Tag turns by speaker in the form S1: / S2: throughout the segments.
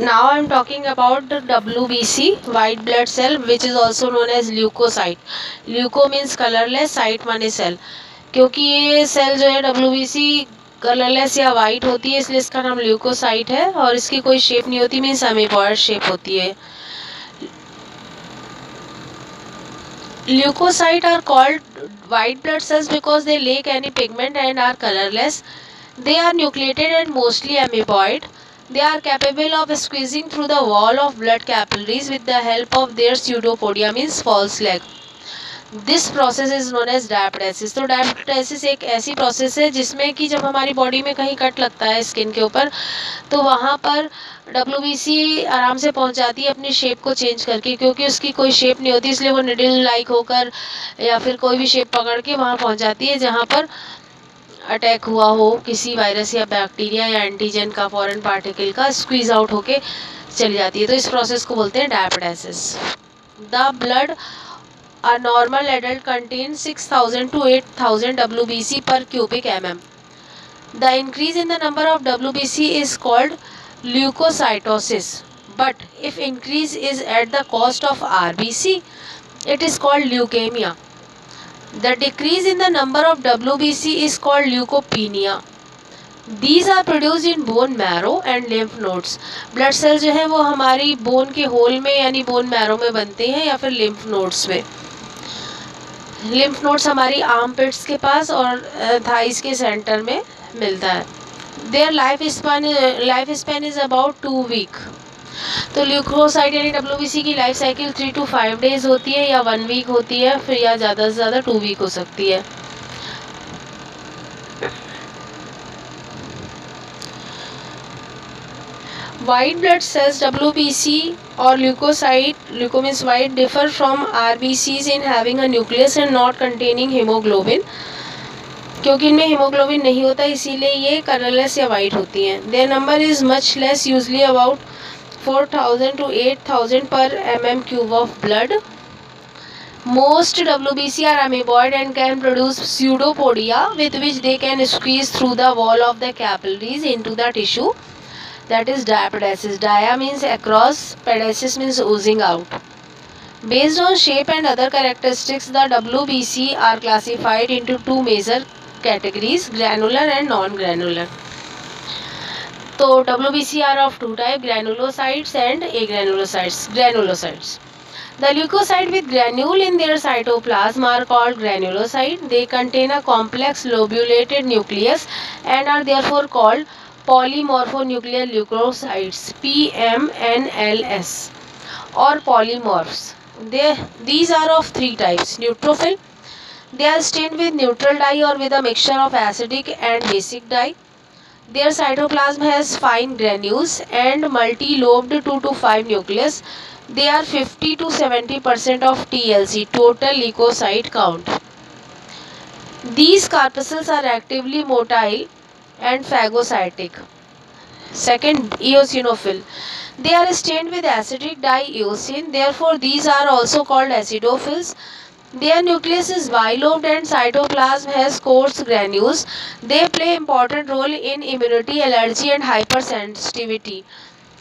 S1: Now I am talking about the WBC, white blood cell, which is also known as leukocyte. Leuko means colorless, cyte माने cell. क्योंकि ये cell जो है WBC colourless या white होती है, इसलिए इसका नाम ल्यूकोसाइट है और इसकी कोई शेप नहीं होती, मीन्स अमीबॉयड शेप होती है. Leukocytes are called white blood cells because they lack any pigment and are colorless. They are nucleated and mostly amoeboid. They are capable of squeezing through the wall of blood capillaries with the help of their pseudopodia, means false leg. This process is known as diapedesis. तो diapedesis एक ऐसी process है जिसमें कि जब हमारी body में कहीं कट लगता है स्किन के ऊपर, तो वहाँ पर WBC आराम से पहुँच जाती है अपनी शेप को चेंज करके, क्योंकि उसकी कोई शेप नहीं होती इसलिए वो निडल लाइक होकर या फिर कोई भी शेप पकड़ के वहाँ पहुँच जाती है जहाँ पर अटैक हुआ हो किसी वायरस या बैक्टीरिया या एंटीजन का, फॉरेन पार्टिकल का, स्क्वीज आउट होके चली जाती है. तो इस प्रोसेस को बोलते हैं diapedesis. The blood A normal adult contains 6,000 to 8,000 WBC per cubic mm. The increase in the number of WBC is called leukocytosis. But if increase is at the cost of RBC, it is called leukemia. The decrease in the number of WBC is called leukopenia. These are produced in bone marrow and lymph nodes. Blood cells जो है वो हमारी bone के whole में यानी bone marrow में बनते हैं या फिर lymph nodes में. लिम्फ नोड्स हमारी आर्म पिट्स के पास और थाइस के सेंटर में मिलता है. Their life span is about 2 week. तो ल्यूकोसाइट यानी WBC की लाइफ साइकिल 3 to 5 डेज होती है या 1 वीक होती है, फिर या ज़्यादा से ज़्यादा 2 वीक हो सकती है. White blood cells WBC or leukocyte, leuko means white, differ from RBCs in having a nucleus and not containing hemoglobin. क्योंकि इनमें हीमोग्लोबिन नहीं होता इसीलिए ये कलरलेस या वाइट होती हैं. Their number is much less, usually about 4,000 to 8,000 per mm cube of blood. Most WBC are amoeboid and can produce pseudopodia with which they can squeeze through the wall of the capillaries into the tissue. That is diaptesis. Dia means across, pedesis means oozing out. Based on shape and other characteristics, the WBC are classified into 2 major categories, granular and non-granular. So WBC are of 2 types, granulocytes and agranulocytes. Granulocytes. The leukocyte with granule in their cytoplasm are called granulocyte. They contain a complex lobulated nucleus and are therefore called polymorphonuclear leukocytes, PMNLs, or polymorphs. These are of 3 types. Neutrophil. They are stained with neutral dye or with a mixture of acidic and basic dye. Their cytoplasm has fine granules and multi-lobed 2 to 5 nucleus. They are 50 to 70% of TLC, total leukocyte count. These corpuscles are actively motile and phagocytic. Second, eosinophil. They are stained with acidic dye eosin, therefore these are also called acidophils. Their nucleus is bilobed and cytoplasm has coarse granules. They play important role in immunity, allergy and hypersensitivity.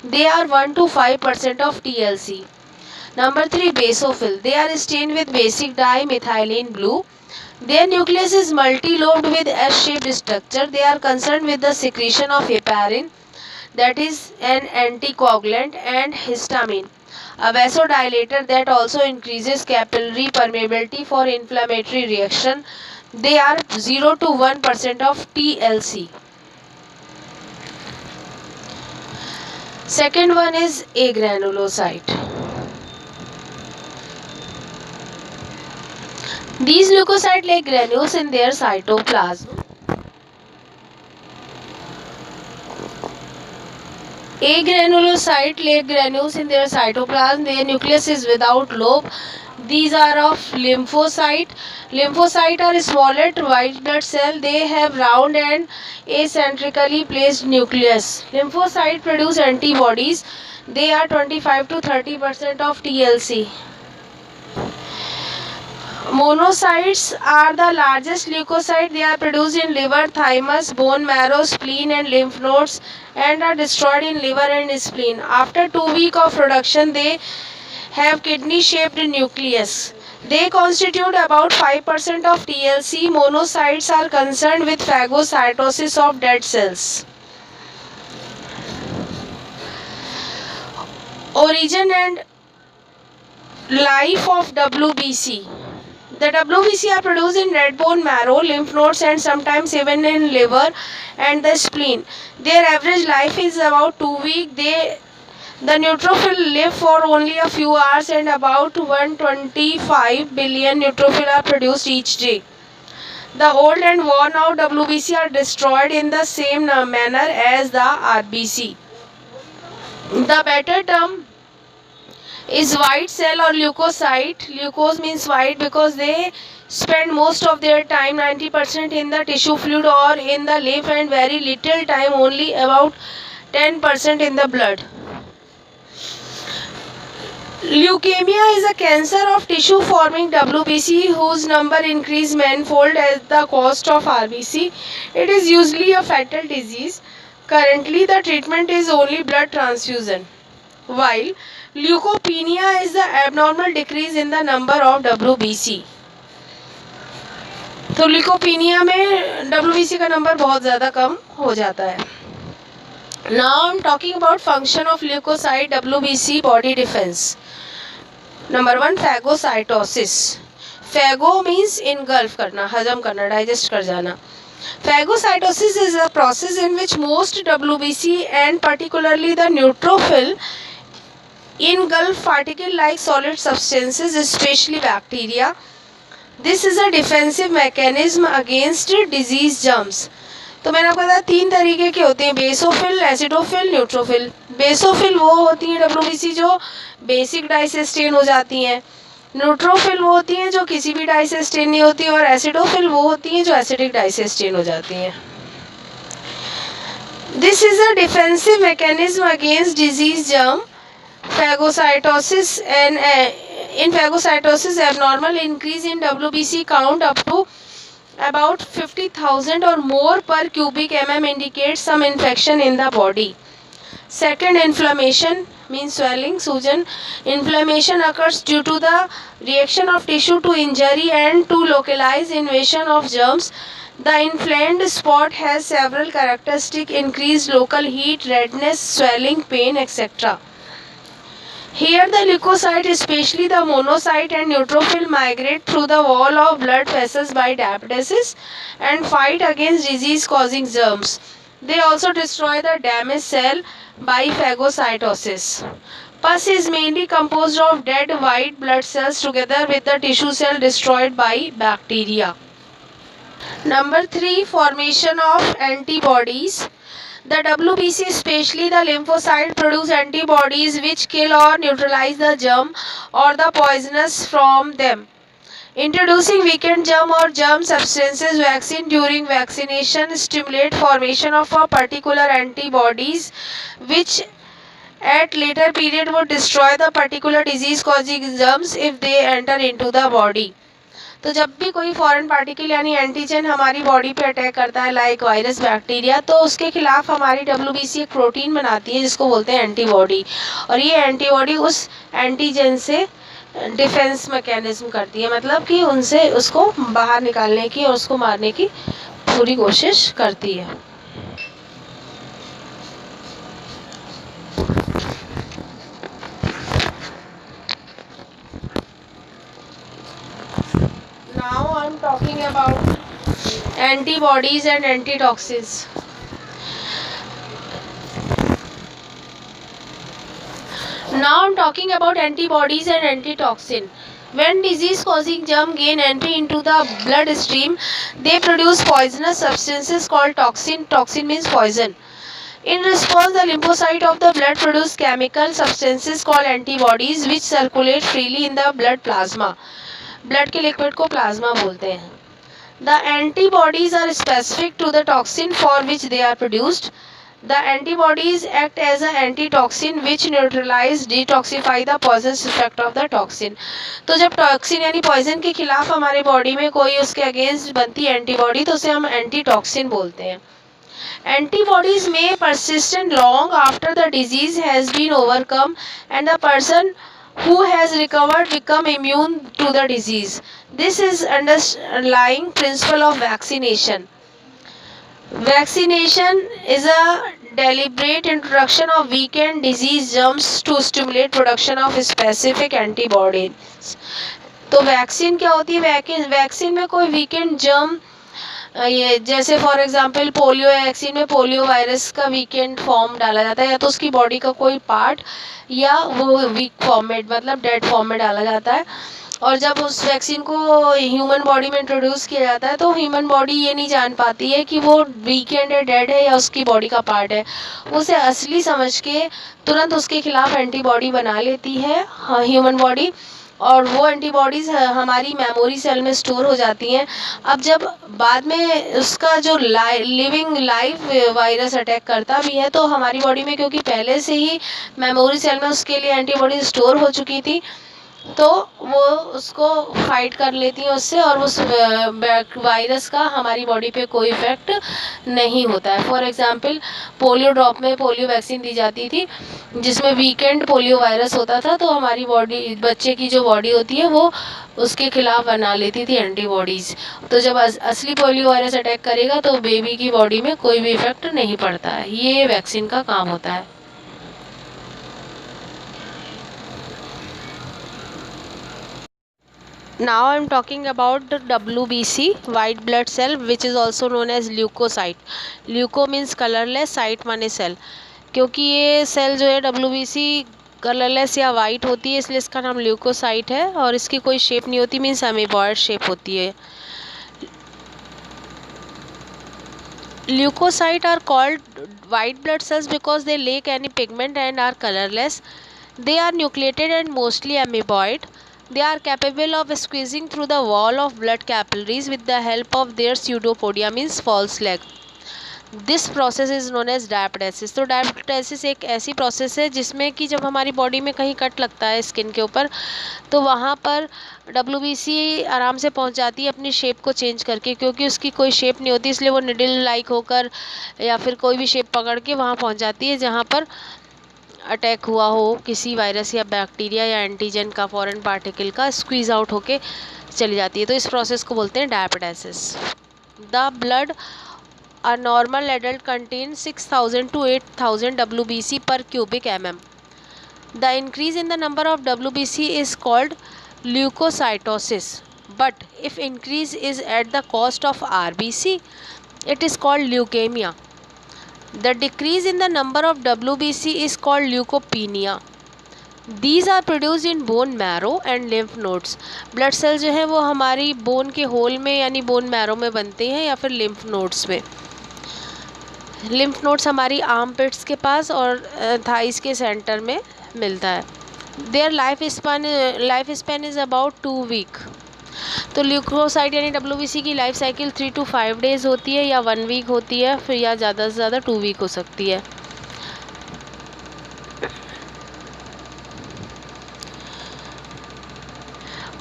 S1: They are 1 to 5% of TLC. Number 3, basophil. They are stained with basic dye methylene blue. Their nucleus is multi-lobed with S-shaped structure. They are concerned with the secretion of heparin, that is an anticoagulant, and histamine, a vasodilator that also increases capillary permeability for inflammatory reaction. They are 0 to 1% of TLC. Second one is agranulocyte. These leukocytes lack granules in their cytoplasm. Agranulocytes lack granules in their cytoplasm. Their nucleus is without lobe. These are of lymphocyte. Lymphocytes are smaller white blood cell. They have round and acentrically placed nucleus. Lymphocytes produce antibodies. They are 25 to 30% of TLC. Monocytes are the largest leukocyte. They are produced in liver, thymus, bone marrow, spleen and lymph nodes and are destroyed in liver and spleen. After 2 weeks of production, they have kidney-shaped nucleus. They constitute about 5% of TLC. Monocytes are concerned with phagocytosis of dead cells. Origin and life of WBC. The WBC are produced in red bone marrow, lymph nodes and sometimes even in liver and the spleen. Their average life is about 2 weeks. The neutrophil live for only a few hours and about 125 billion neutrophil are produced each day. The old and worn out WBC are destroyed in the same manner as the RBC. The better term is white cell or leukocyte. Leukos means white because they spend most of their time, 90%, in the tissue fluid or in the lymph and very little time, only about 10%, in the blood. Leukemia is a cancer of tissue forming WBC whose number increase manifold at the cost of RBC. It is usually a fatal disease. Currently the treatment is only blood transfusion, while leukopenia is the abnormal decrease in the number of WBC. तो leucopenia में WBC का number बहुत ज़्यादा कम हो जाता है. Now I'm talking about function of leukocyte WBC body defense. Number 1, phagocytosis. Phago means engulf करना, हजम करना, digest कर जाना. Phagocytosis is a process in which most WBC and particularly the neutrophil engulf particle-like solid substances, especially bacteria. This is a defensive mechanism against disease germs. तो मैंने आपको बताया 3 तरीके के होते हैं, बेसोफिल, एसिडोफिल, न्यूट्रोफिल. बेसोफिल वो होती हैं WBC जो बेसिक डाई से स्टेन हो जाती हैं. न्यूट्रोफिल वो होती हैं जो किसी भी डाई से स्टेन नहीं होती, और एसिडोफिल वो होती हैं जो एसिडिक डाई से स्टेन हो जाती हैं. This is a defensive mechanism against disease germ. Phagocytosis and in phagocytosis, abnormal increase in WBC count up to about 50,000 or more per cubic mm indicates some infection in the body. Second, inflammation means swelling, sujan. Inflammation occurs due to the reaction of tissue to injury and to localized invasion of germs. The inflamed spot has several characteristics: increased local heat, redness, swelling, pain, etc. Here the leukocyte, especially the monocyte and neutrophil, migrate through the wall of blood vessels by diapedesis and fight against disease-causing germs. They also destroy the damaged cell by phagocytosis. Pus is mainly composed of dead white blood cells together with the tissue cell destroyed by bacteria. Number 3, formation of antibodies. The WBC, especially the lymphocyte, produce antibodies which kill or neutralize the germ or the poisonous from them. Introducing weakened germ or germ substances vaccine during vaccination stimulate formation of a particular antibodies which at later period would destroy the particular disease causing germs if they enter into the body. तो जब भी कोई foreign particle यानी antigen हमारी body पे attack करता है, like virus, bacteria, तो उसके खिलाफ हमारी WBC एक प्रोटीन बनाती है जिसको बोलते हैं एंटीबॉडी, और ये एंटीबॉडी उस एंटीजन से डिफेंस मैकेनिज्म करती है, मतलब कि उनसे उसको बाहर निकालने की और उसको मारने की पूरी कोशिश करती है. Now I'm talking about antibodies and antitoxins. Now I'm talking about antibodies and antitoxin. When disease-causing germ gain entry into the bloodstream, they produce poisonous substances called toxin. Toxin means poison. In response, the lymphocyte of the blood produce chemical substances called antibodies which circulate freely in the blood plasma. Blood के liquid को plasma बोलते हैं. The antibodies are specific to the toxin for which they are produced. The antibodies act as an antitoxin which neutralize detoxify the poison effect of the toxin. तो जब toxin यानी poison के खिलाफ हमारे body में कोई उसके अगेंस्ट बनती है एंटीबॉडी, तो उसे हम एंटीटॉक्सिन बोलते हैं. Antibodies may persist long after the disease has been overcome and the person who has recovered become immune to the disease. This is underlying principle of vaccination. Vaccination is a deliberate introduction of weakened disease germs to stimulate production of specific antibodies. तो vaccine क्या होती है? Vaccine में कोई weekend germ, ये जैसे for example polio vaccine में polio virus का वीकेंड फॉर्म डाला जाता है, या तो उसकी बॉडी का कोई पार्ट या वो वीक फॉर्म में मतलब डेड फॉर्म में डाला जाता है. और जब उस वैक्सीन को ह्यूमन बॉडी में इंट्रोड्यूस किया जाता है तो ह्यूमन बॉडी ये नहीं जान पाती है कि वो वीकेंड है, डेड है या उसकी बॉडी का पार्ट है. उसे असली समझ के तुरंत उसके खिलाफ एंटीबॉडी बना लेती है ह्यूमन बॉडी, और वो एंटीबॉडीज़ हमारी मेमोरी सेल में स्टोर हो जाती हैं. अब जब बाद में उसका जो लिविंग लाइव वायरस अटैक करता भी है तो हमारी बॉडी में, क्योंकि पहले से ही मेमोरी सेल में उसके लिए एंटीबॉडी स्टोर हो चुकी थी, तो वो उसको फाइट कर लेती हैं उससे, और उस वायरस का हमारी बॉडी पे कोई इफेक्ट नहीं होता है. फॉर एग्जांपल पोलियो ड्रॉप में पोलियो वैक्सीन दी जाती थी जिसमें वीकेंड पोलियो वायरस होता था, तो हमारी बॉडी, बच्चे की जो बॉडी होती है वो उसके खिलाफ बना लेती थी एंटीबॉडीज़. तो जब असली पोलियो वायरस अटैक करेगा तो बेबी की बॉडी में कोई भी इफेक्ट नहीं पड़ता है. ये वैक्सीन का काम होता है. Now I am talking about the WBC, white blood cell, which is also known as leukocyte. Leuko means colorless, cyte माने cell. क्योंकि ये सेल जो है WBC कलरलेस या वाइट होती है, इसलिए इसका नाम ल्यूकोसाइट है. और इसकी कोई शेप नहीं होती, मीन्स अमीबॉयड शेप होती है. Leukocytes are called white blood cells because they lack any pigment and are colorless. They are nucleated and mostly amoeboid. They are capable of squeezing through the wall of blood capillaries with the help of their pseudopodia, means false leg. This process is known as diapedesis. तो diapedesis एक ऐसी process है जिसमें कि जब हमारी body में कहीं कट लगता है स्किन के ऊपर, तो वहाँ पर WBC आराम से पहुँच जाती है अपनी शेप को चेंज करके, क्योंकि उसकी कोई शेप नहीं होती इसलिए वो निडल लाइक होकर या फिर कोई भी शेप पकड़ के वहाँ पहुँच जाती है जहाँ पर अटैक हुआ हो किसी वायरस या बैक्टीरिया या एंटीजन का, फॉरेन पार्टिकल का, स्क्वीज़ आउट होके चली जाती है. तो इस प्रोसेस को बोलते हैं diapedesis. The blood A normal adult contains 6,000 to 8,000 WBC per cubic mm. The increase in the number of WBC is called leukocytosis. But if increase is at the cost of RBC, it is called leukemia. The decrease in the number of WBC is called leukopenia. These are produced in bone marrow and lymph nodes. Blood cell जो है वो हमारी bone के whole में यानी bone marrow में बनते हैं या फिर लिम्फ नोड्स में. लिम्फ नोड्स हमारी आर्म पिट्स के पास और थाइस के सेंटर में मिलता है. Their life span is about 2 week. तो ल्यूकोसाइट यानी WBC की लाइफ साइकिल 3 to 5 डेज़ होती है, या 1 वीक होती है, फिर या ज़्यादा से ज़्यादा 2 वीक हो सकती है.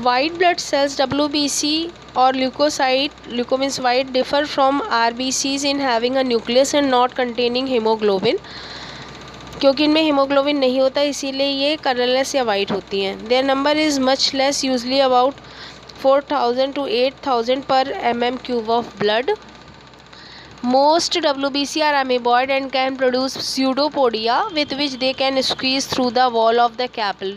S1: White blood cells WBC or leukocyte, leuko means white, differ from RBCs in having a nucleus and not containing hemoglobin. क्योंकि इनमें हीमोग्लोबिन नहीं होता इसीलिए ये कलरलेस या वाइट होती हैं. Their number is much less, usually about 4,000 to 8,000 per mm³ of blood. Most WBC are amoeboid and can produce pseudopodia with which they can squeeze through the wall of the capillary.